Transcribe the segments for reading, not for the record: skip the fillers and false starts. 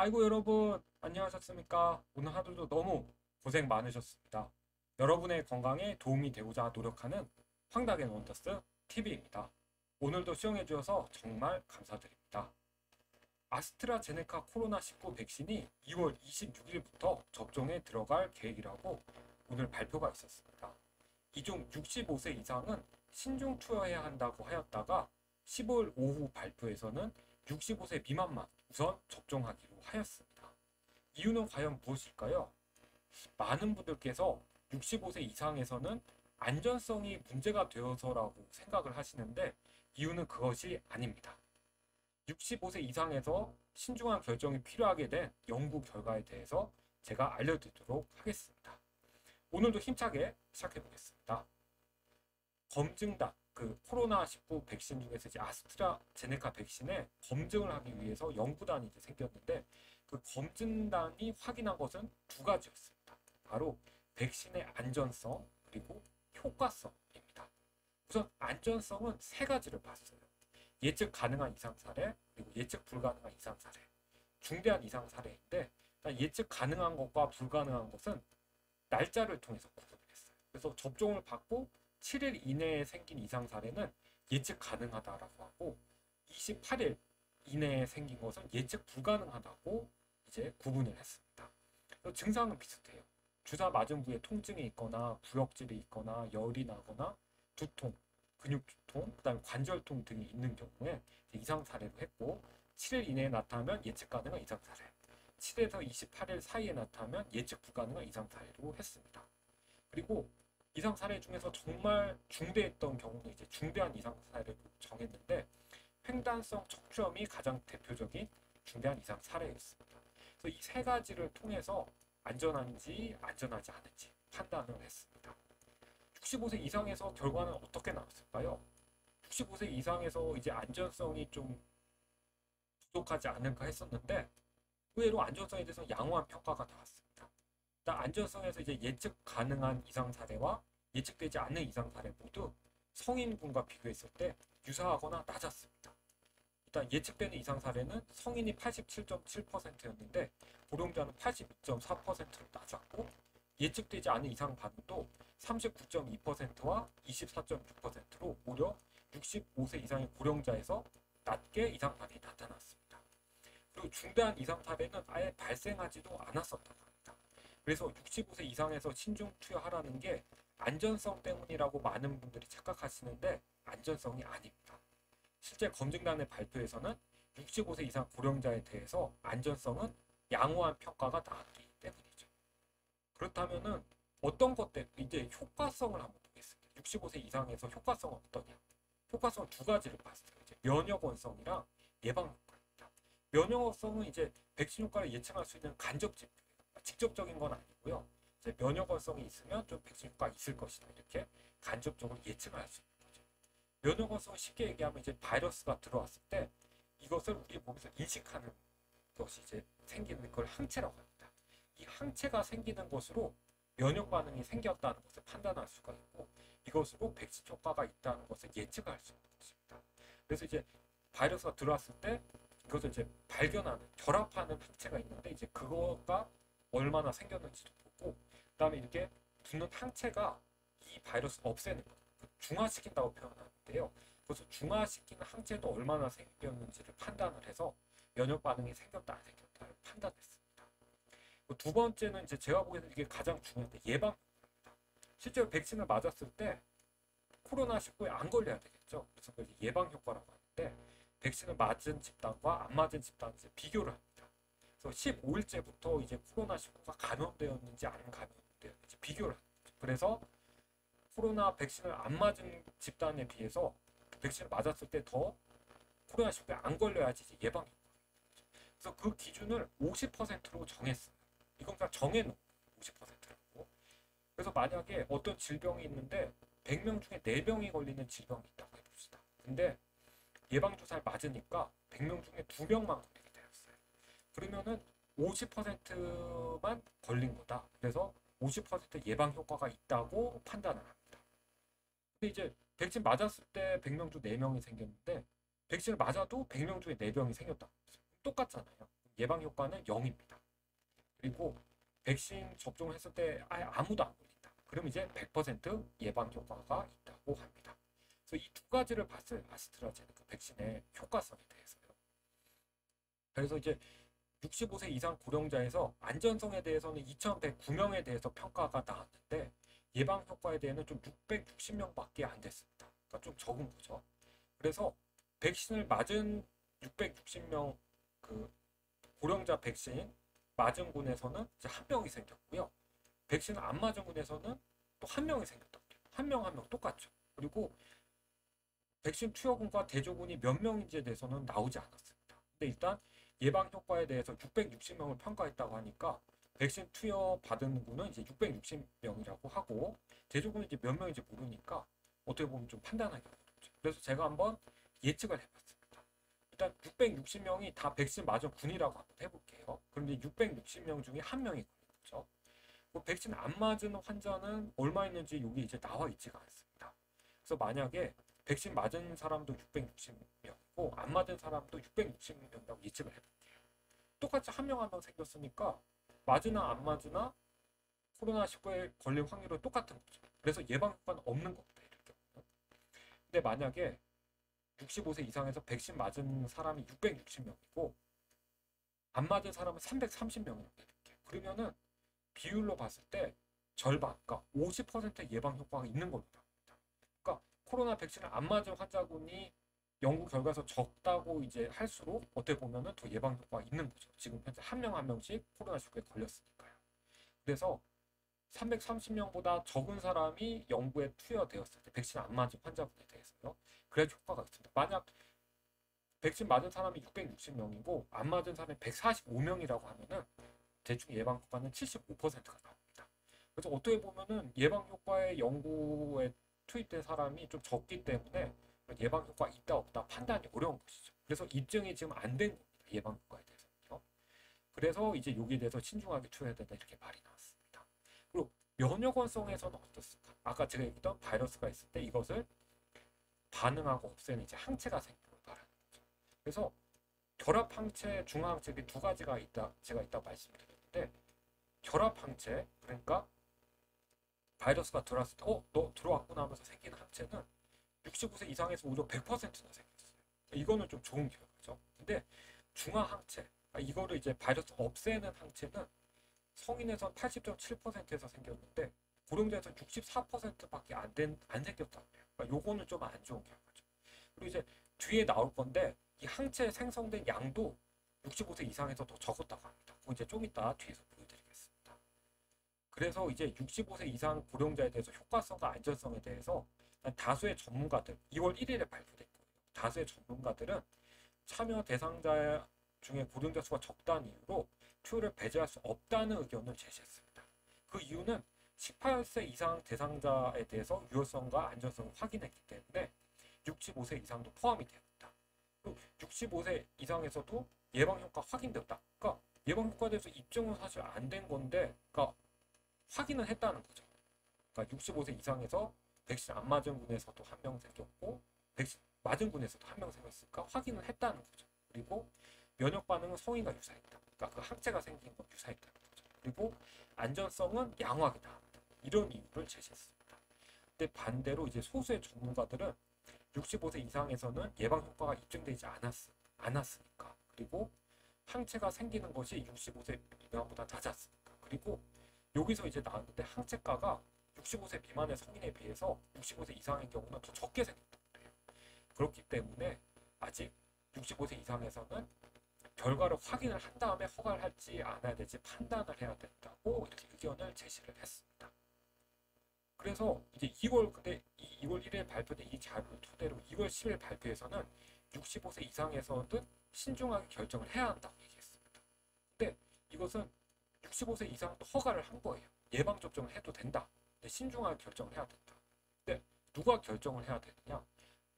아이고 여러분 안녕하셨습니까? 오늘 하루도 너무 고생 많으셨습니다. 여러분의 건강에 도움이 되고자 노력하는 황당의 원더스 TV입니다. 오늘도 시청해 주셔서 정말 감사드립니다. 아스트라제네카 코로나19 백신이 2월 26일부터 접종에 들어갈 계획이라고 오늘 발표가 있었습니다. 이중 65세 이상은 신중 투여해야 한다고 하였다가 15일 오후 발표에서는 65세 미만만 우선 접종하기로 하였습니다. 이유는 과연 무엇일까요? 많은 분들께서 65세 이상에서는 안전성이 문제가 되어서라고 생각을 하시는데 이유는 그것이 아닙니다. 65세 이상에서 신중한 결정이 필요하게 된 연구 결과에 대해서 제가 알려드리도록 하겠습니다. 오늘도 힘차게 시작해 보겠습니다. 검증단, 그 코로나19 백신 중에서 이제 아스트라제네카 백신의 검증을 하기 위해서 연구단이 이제 생겼는데 그 검증단이 확인한 것은 두 가지였습니다. 바로 백신의 안전성 그리고 효과성입니다. 우선 안전성은 세 가지를 봤어요. 예측 가능한 이상 사례, 그리고 예측 불가능한 이상 사례, 중대한 이상 사례인데 예측 가능한 것과 불가능한 것은 날짜를 통해서 구분을 했어요. 그래서 접종을 받고 7일 이내에 생긴 이상 사례는 예측 가능하다라고 하고 28일 이내에 생긴 것은 예측 불가능하다고 이제 구분을 했습니다. 증상은 비슷해요. 주사 맞은 부위에 통증이 있거나 구역질이 있거나 열이 나거나 두통, 근육 두통, 그다음에 관절통 등이 있는 경우에 이상 사례로 했고 7일 이내에 나타나면 예측 가능한 이상 사례, 7에서 28일 사이에 나타나면 예측 불가능한 이상 사례로 했습니다. 그리고 이상 사례 중에서 정말 중대했던 경우는 이제 중대한 이상 사례로 정했는데 횡단성 척추염이 가장 대표적인 중대한 이상 사례였습니다. 그래서 이 세 가지를 통해서 안전한지 안전하지 않은지 판단을 했습니다. 65세 이상에서 결과는 어떻게 나왔을까요? 65세 이상에서 이제 안전성이 좀 부족하지 않을까 했었는데 의외로 안전성에 대해서 양호한 평가가 나왔습니다. 일단 안전성에서 이제 예측 가능한 이상 사례와 예측되지 않는 이상 사례 모두 성인군과 비교했을 때 유사하거나 낮았습니다. 일단 예측되는 이상 사례는 성인이 87.7%였는데 고령자는 82.4%로 낮았고 예측되지 않은 이상 반응도 39.2%와 24.6%로 오히려 65세 이상의 고령자에서 낮게 이상 반응이 나타났습니다. 그리고 중대한 이상 사례는 아예 발생하지도 않았었다고 합니다. 그래서 65세 이상에서 신중 투여하라는 게 안전성 때문이라고 많은 분들이 착각하시는데 안전성이 아닙니다. 실제 검증단의 발표에서는 65세 이상 고령자에 대해서 안전성은 양호한 평가가 나왔기 때문이죠. 그렇다면은 어떤 것 때문에 이제 효과성을 한번 보겠습니다. 65세 이상에서 효과성은 어떠냐? 효과성 두 가지를 봤어요. 이제 면역원성이랑 예방 효과입니다. 면역원성은 이제 백신 효과를 예측할 수 있는 간접 지표, 직접적인 건 아니고요. 이제 면역원성이 있으면 좀 백신 효과가 있을 것이다. 이렇게 간접적으로 예측을 할 수 있는 거죠. 면역원성을 쉽게 얘기하면 이제 바이러스가 들어왔을 때 이것을 우리 몸에서 인식하는 것이 이제 생기는 걸 항체라고 합니다. 이 항체가 생기는 것으로 면역 반응이 생겼다는 것을 판단할 수가 있고 이것으로 백신 효과가 있다는 것을 예측할 수 있는 것입니다. 그래서 이제 바이러스가 들어왔을 때 이것을 이제 발견하는 결합하는 항체가 있는데 이제 그거가 얼마나 생겼는지도 보고 그다음에 이렇게 붙는 항체가 이 바이러스 없애는 것, 중화시킨다고 표현하는데요. 그래서 중화시키는 항체도 얼마나 생겼는지를 판단을 해서 면역 반응이 생겼다 안 생겼다를 판단했습니다. 두 번째는 이제 제가 보기에는 이게 가장 중요한데 예방입니다. 실제로 백신을 맞았을 때 코로나19에 안 걸려야 되겠죠. 그래서 그 예방 효과라고 하는데 백신을 맞은 집단과 안 맞은 집단을 비교를 합니다. 그래서 15일째부터 이제 코로나19가 감염되었는지 안 감염되었는지 비교를 합니다. 그래서 코로나 백신을 안 맞은 집단에 비해서 백신을 맞았을 때 더 코로나19에 안 걸려야지 예방 효과가 있죠. 그래서 그 기준을 50%로 정했습니다. 이건 그냥 정해놓은 50%라고. 그래서 만약에 어떤 질병이 있는데 100명 중에 4명이 걸리는 질병이 있다고 해봅시다. 근데 예방주사를 맞으니까 100명 중에 2명만 걸리게 되었어요. 그러면은 50%만 걸린 거다. 그래서 50% 예방 효과가 있다고 판단을 합니다. 근데 이제 백신 맞았을 때 100명 중 4명이 생겼는데 백신을 맞아도 100명 중에 4명이 생겼다. 똑같잖아요. 예방 효과는 0입니다. 그리고 백신 접종을 했을 때 아예 아무도 안 걸린다. 그럼 이제 100% 예방 효과가 있다고 합니다. 그래서 이 두 가지를 봤어요. 아스트라제네카 백신의 효과성에 대해서요. 그래서 이제 65세 이상 고령자에서 안전성에 대해서는 2,109명에 대해서 평가가 나왔는데 예방 효과에 대해서는 좀 660명밖에 안 됐습니다. 그러니까 좀 적은 거죠. 그래서 백신을 맞은 660명 그 고령자 백신 맞은 군에서는 이제 한 명이 생겼고요. 백신을 안 맞은 군에서는 또 한 명이 생겼다. 한 명 한 명 똑같죠. 그리고 백신 투여군과 대조군이 몇 명인지에 대해서는 나오지 않았습니다. 근데 일단 예방 효과에 대해서 660명을 평가했다고 하니까 백신 투여 받은 군은 이제 660명이라고 하고 대조군이 이제 몇 명인지 모르니까 어떻게 보면 좀 판단하기 어렵죠. 그래서 제가 한번 예측을 해봤습니다. 일단 660명이 다 백신 맞은 군이라고 한번 해볼게요. 그런데 660명 중에 한 명이 걸린 거죠. 뭐 백신 안 맞은 환자는 얼마 있는지 여기 이제 나와 있지가 않습니다. 그래서 만약에 백신 맞은 사람도 660명이고 안 맞은 사람도 660명이라고 예측을 해볼게요. 똑같이 한 명 한 명 생겼으니까 맞으나 안 맞으나 코로나19에 걸릴 확률은 똑같은 거죠. 그래서 예방 효과는 없는 겁니다. 이럴 경우는. 근데 만약에 65세 이상에서 백신 맞은 사람이 660명이고 안 맞은 사람은 330명이라고 해볼게요. 그러면은 비율로 봤을 때 절반, 그러니까 50%의 예방 효과가 있는 겁니다. 그러니까 코로나 백신을 안 맞은 환자군이 연구 결과에서 적다고 이제 할수록 어떻게 보면은 더 예방 효과가 있는 거죠. 지금 현재 한 명 한 명씩 코로나19에 걸렸으니까요. 그래서 330명보다 적은 사람이 연구에 투여되었을 때 백신 안 맞은 환자분에 대해서요. 그래야 효과가 있습니다. 만약 백신 맞은 사람이 660명이고 안 맞은 사람이 145명이라고 하면은 대충 예방 효과는 75%가 나옵니다. 그래서 어떻게 보면은 예방 효과의 연구에 투입된 사람이 좀 적기 때문에 예방 효과 있다 없다 판단이 어려운 것이죠. 그래서 입증이 지금 안 된 겁니다. 예방 효과에 대해서는요. 그래서 이제 여기에 대해서 신중하게 투여해야 된다 이렇게 말이 나왔습니다. 그리고 면역원성에서는 어떻습니까? 아까 제가 얘기했던 바이러스가 있을 때 이것을 반응하고 없애는 이제 항체가 생기는 걸 말하는 거죠. 그래서 결합 항체, 중화 항체 이렇게 두 가지가 있다. 제가 이따 말씀드렸는데 결합 항체 그러니까 바이러스가 들어왔을 때 너 들어왔구나 하면서 생기는 항체는 65세 이상에서 오히려 100%나 생겼어요. 이거는 좀 좋은 결과죠. 근데 중화 항체 이거를 이제 바이러스 없애는 항체는 성인에선 80.7%에서 생겼는데 고령자에서 64%밖에 안 생겼다고 해요. 그러니까 요거는 좀 안 좋은 결과죠. 그리고 이제 뒤에 나올 건데 이 항체 생성된 양도 65세 이상에서 더 적었다고 합니다. 그거 이제 좀 이따 뒤에서 보여드리겠습니다. 그래서 이제 65세 이상 고령자에 대해서 효과성과 안전성에 대해서 다수의 전문가들 2월 1일에 발표된 거예요. 다수의 전문가들은 참여 대상자 중에 고령자 수가 적다는 이유로 투여를 배제할 수 없다는 의견을 제시했습니다. 그 이유는 18세 이상 대상자에 대해서 유효성과 안전성을 확인했기 때문에 65세 이상도 포함이 됩니다. 65세 이상에서도 예방 효과 확인됐다. 그러니까 예방 효과에 대해서 입증은 사실 안 된 건데, 그러니까 확인은 했다는 거죠. 그러니까 65세 이상에서 백신 안 맞은 군에서도 한 명 생겼고, 백신 맞은 군에서도 한 명 생겼으니까 확인을 했다는 거죠. 그리고 면역 반응은 성의가 유사했다. 그러니까 그 항체가 생긴 건 유사했다는 거죠. 그리고 안전성은 양호하다. 이런 이유를 제시했습니다. 근데 반대로 이제 소수의 전문가들은 65세 이상에서는 예방 효과가 입증되지 않았으니까. 그리고 항체가 생기는 것이 65세 미만보다 낮았으니까. 그리고 여기서 이제 나왔는데 항체가가 65세 미만의 성인에 비해서 65세 이상의 경우는 더 적게 생긴다고 해요. 그렇기 때문에 아직 65세 이상에서는 결과를 확인을 한 다음에 허가를 할지 않아야 될지 판단을 해야 된다고 이렇게 의견을 제시를 했습니다. 그래서 이제 2월 1일 발표된 이 자료를 토대로 2월 10일 발표에서는 65세 이상에서는 신중하게 결정을 해야 한다고 얘기했습니다. 근데 이것은 65세 이상도 허가를 한 거예요. 예방접종을 해도 된다. 근데 신중하게 결정을 해야 된다. 근데 누가 결정을 해야 되느냐?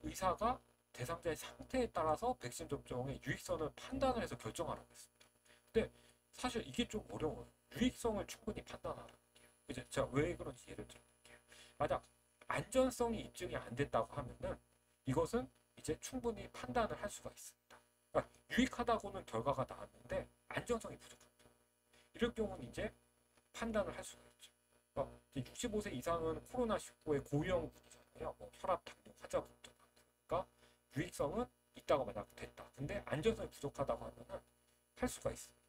의사가 대상자의 상태에 따라서 백신 접종의 유익성을 판단을 해서 결정하라고 했습니다. 근데 사실 이게 좀 어려워요. 유익성을 충분히 판단하라는 게요. 이제 제가 왜 그런지 예를 들어볼게요. 만약 안전성이 입증이 안 됐다고 하면은 이것은 이제 충분히 판단을 할 수가 있습니다. 그러니까 유익하다고는 결과가 나왔는데 안전성이 부족합니다. 이럴 경우는 이제 판단을 할 수가 있죠. 그러니까 이제 65세 이상은 코로나19의 고위험군이잖아요. 뭐 혈압, 당뇨, 환자분들 그러니까 유익성은 있다고 만약 됐다. 근데 안전성이 부족하다고 하면은 할 수가 있습니다.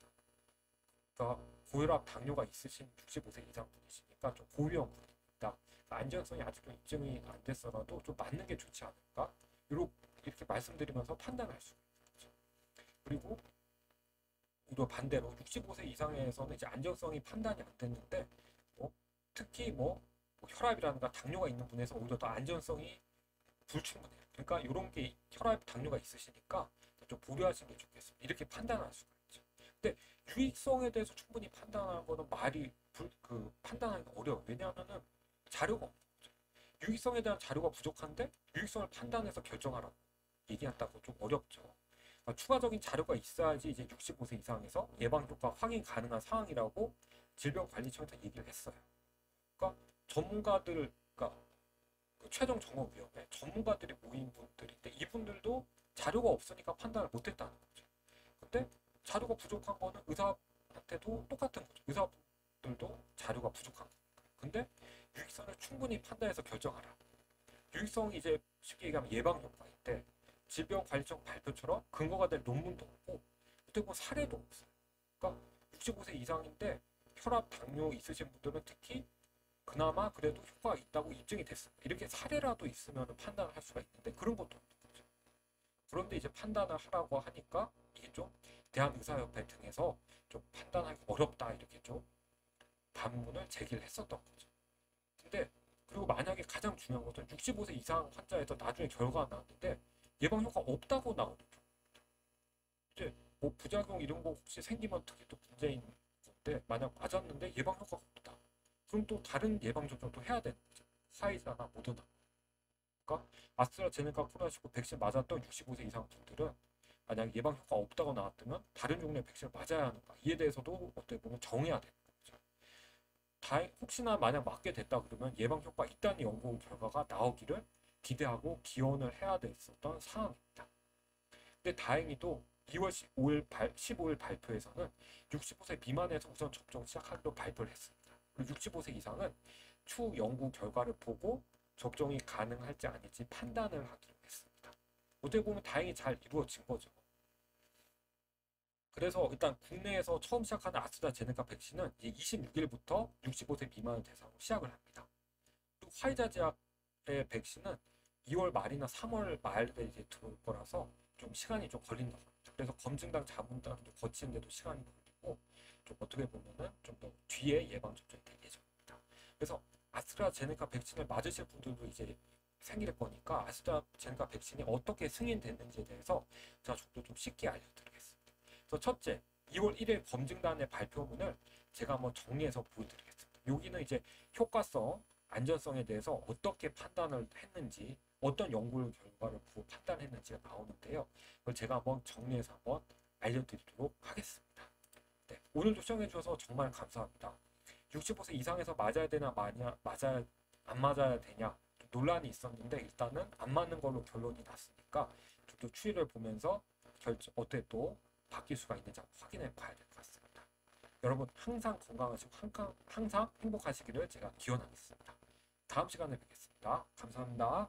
그러니까 고혈압, 당뇨가 있으신 65세 이상 분이시니까 좀 고위험군입니다. 그러니까 안전성이 아직도 입증이 안 됐어라도 좀 맞는 게 좋지 않을까? 이렇게 말씀드리면서 판단할 수가 있죠. 그리고 또 반대로 65세 이상에서는 이제 안전성이 판단이 안 됐는데 특히 혈압이라든가 당뇨가 있는 분에서 오히려 더 안전성이 불충분해요. 그러니까 이런 게 혈압, 당뇨가 있으시니까 좀 보류하시는 게 좋겠습니다. 이렇게 판단할 수가 있죠. 근데 유익성에 대해서 충분히 판단하는 거는 판단하기가 어려워요. 왜냐하면은 자료가 없는 거죠. 유익성에 대한 자료가 부족한데 유익성을 판단해서 결정하라고 얘기한다고 좀 어렵죠. 그러니까 추가적인 자료가 있어야지 이제 65세 이상에서 예방 효과 확인 가능한 상황이라고 질병관리청에서 얘기를 했어요. 그러니까 전문가들, 그러니까 최종 점검위원회 전문가들이 모인 분들인데 이분들도 자료가 없으니까 판단을 못했다는 거죠. 근데 자료가 부족한 거는 의사한테도 똑같은 거죠. 의사분들도 자료가 부족한 거니까. 근데 유익성을 충분히 판단해서 결정하라. 유익성이 이제 쉽게 얘기하면 예방 효과인데 질병관리청 발표처럼 근거가 될 논문도 없고 어떻게 보면 사례도 없어요. 그러니까 65세 이상인데 혈압, 당뇨 있으신 분들은 특히 그나마 그래도 효과가 있다고 입증이 됐습니다. 이렇게 사례라도 있으면 판단을 할 수가 있는데 그런 것도 없는 거죠. 그런데 이제 판단을 하라고 하니까 이게 좀 대한의사협회 등에서 좀 판단하기 어렵다 이렇게 좀 반문을 제기를 했었던 거죠. 근데 그리고 만약에 가장 중요한 것은 65세 이상 환자에서 나중에 결과가 나왔는데 예방 효과 없다고 나오는 경우입니다. 이제 뭐 부작용 이런 거 혹시 생기면 특히 또 문제인 건데 만약 맞았는데 예방 효과가 없다. 그럼 또 다른 예방 접종도 해야 되는 거죠. 화이자나 모더나. 그러니까 아스트라제네카 코로나19 백신 맞았던 65세 이상 분들은 만약 예방 효과 없다고 나왔다면 다른 종류의 백신을 맞아야 하는가 이에 대해서도 어떻게 보면 정해야 되는 거죠. 혹시나 만약 맞게 됐다 그러면 예방 효과 있다는 연구 결과가 나오기를 기대하고 기원을 해야 됐었던 상황입니다. 근데 다행히도 2월 15일 발표에서는 65세 미만에서 우선 접종 시작하기로 발표를 했습니다. 그리고 65세 이상은 추후 연구 결과를 보고 접종이 가능할지 아닐지 판단을 하기로 했습니다. 어떻게 보면 다행히 잘 이루어진 거죠. 그래서 일단 국내에서 처음 시작하는 아스트라제네카 백신은 이제 26일부터 65세 미만을 대상으로 시작을 합니다. 그리고 화이자 제약의 백신은 2월 말이나 3월 말에 이제 들어올 거라서 좀 시간이 좀 걸린다고 합니다. 그래서 검증당 자문당도 거치는데도 시간이 걸리고 좀 어떻게 보면은 좀 더 뒤에 예방 접종이 될 예정입니다. 그래서 아스트라제네카 백신을 맞으실 분들도 이제 생길 거니까 아스트라제네카 백신이 어떻게 승인됐는지에 대해서 제가 좀 쉽게 알려드리겠습니다. 그래서 첫째, 2월 1일 검증단의 발표문을 제가 한번 정리해서 보여드리겠습니다. 여기는 이제 효과성, 안전성에 대해서 어떻게 판단을 했는지, 어떤 연구 결과를 보고 판단했는지가 나오는데요. 그걸 제가 한번 정리해서 한번 알려드리도록 하겠습니다. 네, 오늘도 시청해 주셔서 정말 감사합니다. 65세 이상에서 맞아야 되나 안 맞아야 되냐 좀 논란이 있었는데 일단은 안 맞는 걸로 결론이 났으니까 좀 더 추이를 보면서 어떻게 또 바뀔 수가 있는지 확인해 봐야 될 것 같습니다. 여러분 항상 건강하시고 항상 행복하시기를 제가 기원하겠습니다. 다음 시간에 뵙겠습니다. 감사합니다.